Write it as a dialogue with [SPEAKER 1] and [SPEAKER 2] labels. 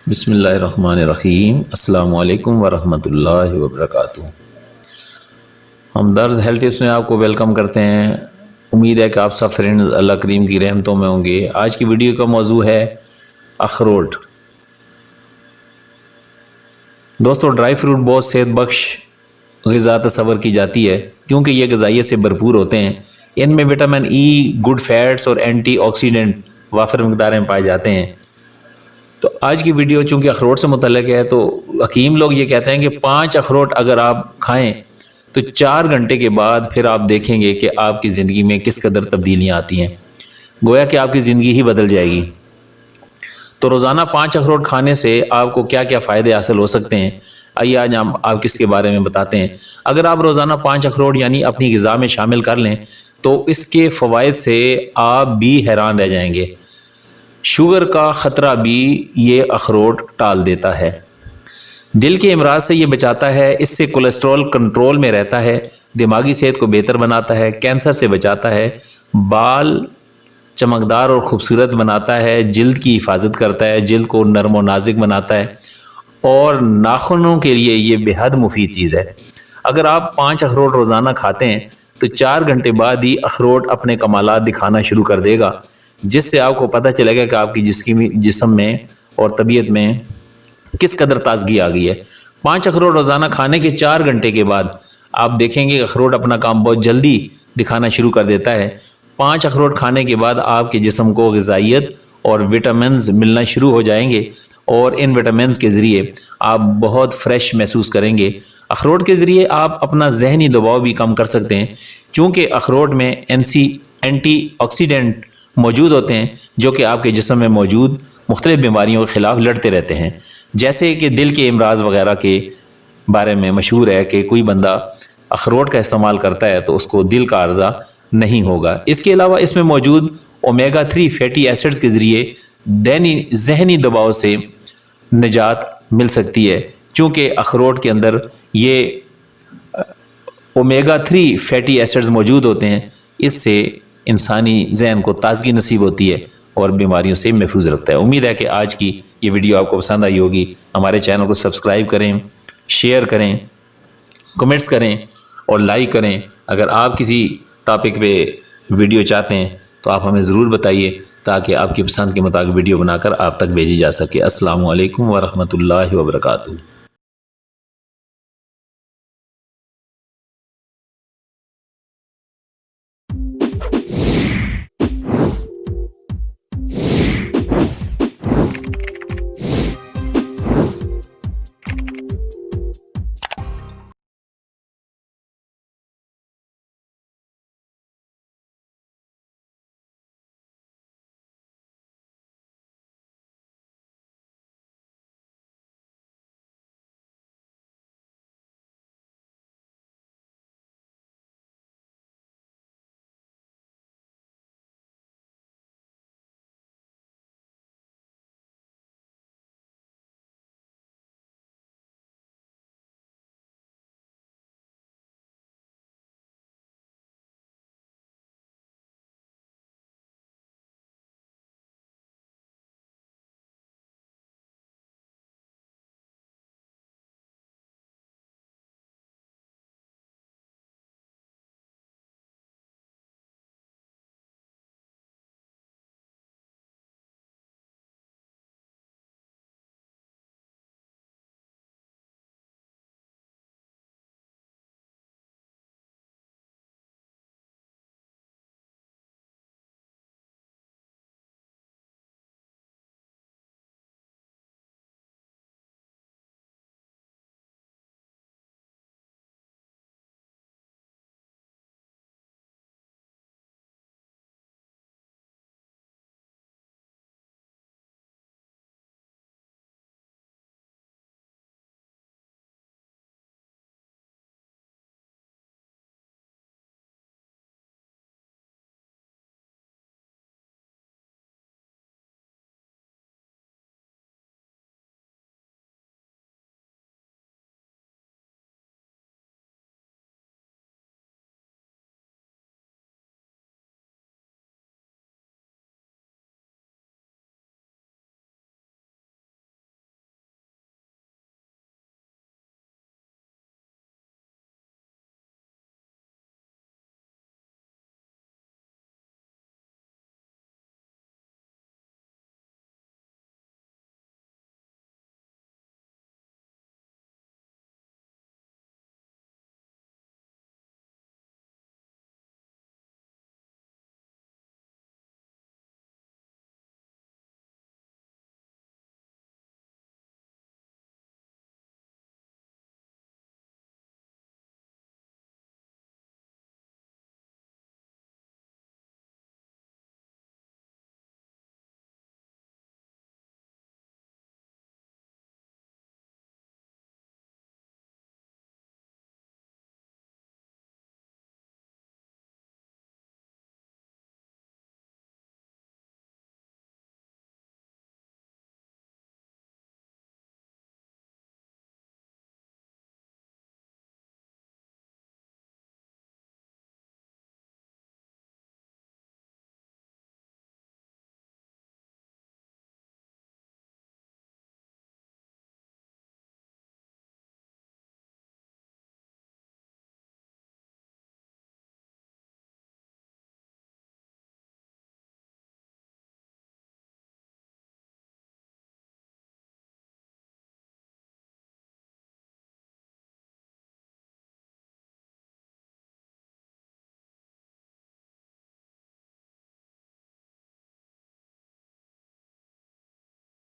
[SPEAKER 1] بسم اللہ الرحمن الرحیم۔ السلام علیکم ورحمۃ اللہ وبرکاتہ۔ ہمدرد ہیلتھ ٹپس میں آپ کو ویلکم کرتے ہیں۔ امید ہے کہ آپ سب فرینڈز اللہ کریم کی رحمتوں میں ہوں گے۔ آج کی ویڈیو کا موضوع ہے اخروٹ۔ دوستو، ڈرائی فروٹ بہت صحت بخش غذا تصور کی جاتی ہے کیونکہ یہ غذائیت سے بھرپور ہوتے ہیں۔ ان میں وٹامن ای، گڈ فیٹس اور اینٹی آکسیڈنٹ وافر مقدار میں پائے جاتے ہیں۔ تو آج کی ویڈیو چونکہ اخروٹ سے متعلق ہے تو حکیم لوگ یہ کہتے ہیں کہ 5 اخروٹ اگر آپ کھائیں تو 4 گھنٹے کے بعد پھر آپ دیکھیں گے کہ آپ کی زندگی میں کس قدر تبدیلیاں آتی ہیں، گویا کہ آپ کی زندگی ہی بدل جائے گی۔ تو روزانہ 5 اخروٹ کھانے سے آپ کو کیا کیا فائدے حاصل ہو سکتے ہیں، آئیے آج ہم آپ کس کے بارے میں بتاتے ہیں۔ اگر آپ روزانہ 5 اخروٹ یعنی اپنی غذا میں شامل کر لیں تو اس کے فوائد سے آپ بھی حیران رہ جائیں گے۔ شوگر کا خطرہ بھی یہ اخروٹ ٹال دیتا ہے، دل کے امراض سے یہ بچاتا ہے، اس سے کولیسٹرول کنٹرول میں رہتا ہے، دماغی صحت کو بہتر بناتا ہے، کینسر سے بچاتا ہے، بال چمکدار اور خوبصورت بناتا ہے، جلد کی حفاظت کرتا ہے، جلد کو نرم و نازک بناتا ہے، اور ناخنوں کے لیے یہ بے حد مفید چیز ہے۔ اگر آپ 5 اخروٹ روزانہ کھاتے ہیں تو 4 گھنٹے بعد ہی اخروٹ اپنے کمالات دکھانا شروع کر دے گا، جس سے آپ کو پتہ چلے گا کہ آپ کی جسم میں اور طبیعت میں کس قدر تازگی آ گئی ہے۔ 5 اخروٹ روزانہ کھانے کے 4 گھنٹے کے بعد آپ دیکھیں گے کہ اخروٹ اپنا کام بہت جلدی دکھانا شروع کر دیتا ہے۔ 5 اخروٹ کھانے کے بعد آپ کے جسم کو غذائیت اور وٹامنز ملنا شروع ہو جائیں گے، اور ان وٹامنز کے ذریعے آپ بہت فریش محسوس کریں گے۔ اخروٹ کے ذریعے آپ اپنا ذہنی دباؤ بھی کم کر سکتے ہیں، چونکہ اخروٹ میں اینٹی آکسیڈنٹ موجود ہوتے ہیں جو کہ آپ کے جسم میں موجود مختلف بیماریوں کے خلاف لڑتے رہتے ہیں، جیسے کہ دل کے امراض وغیرہ کے بارے میں مشہور ہے کہ کوئی بندہ اخروٹ کا استعمال کرتا ہے تو اس کو دل کا عارضہ نہیں ہوگا۔ اس کے علاوہ اس میں موجود اومیگا 3 فیٹی ایسڈز کے ذریعے ذہنی دباؤ سے نجات مل سکتی ہے، چونکہ اخروٹ کے اندر یہ اومیگا 3 فیٹی ایسڈز موجود ہوتے ہیں۔ اس سے انسانی ذہن کو تازگی نصیب ہوتی ہے اور بیماریوں سے محفوظ رکھتا ہے۔ امید ہے کہ آج کی یہ ویڈیو آپ کو پسند آئی ہوگی۔ ہمارے چینل کو سبسکرائب کریں، شیئر کریں، کمنٹس کریں اور لائک کریں۔ اگر آپ کسی ٹاپک پہ ویڈیو چاہتے ہیں تو آپ ہمیں ضرور بتائیے تاکہ آپ کی پسند کے مطابق ویڈیو بنا کر آپ تک بھیجی جا سکے۔ السلام علیکم ورحمۃ اللہ وبرکاتہ۔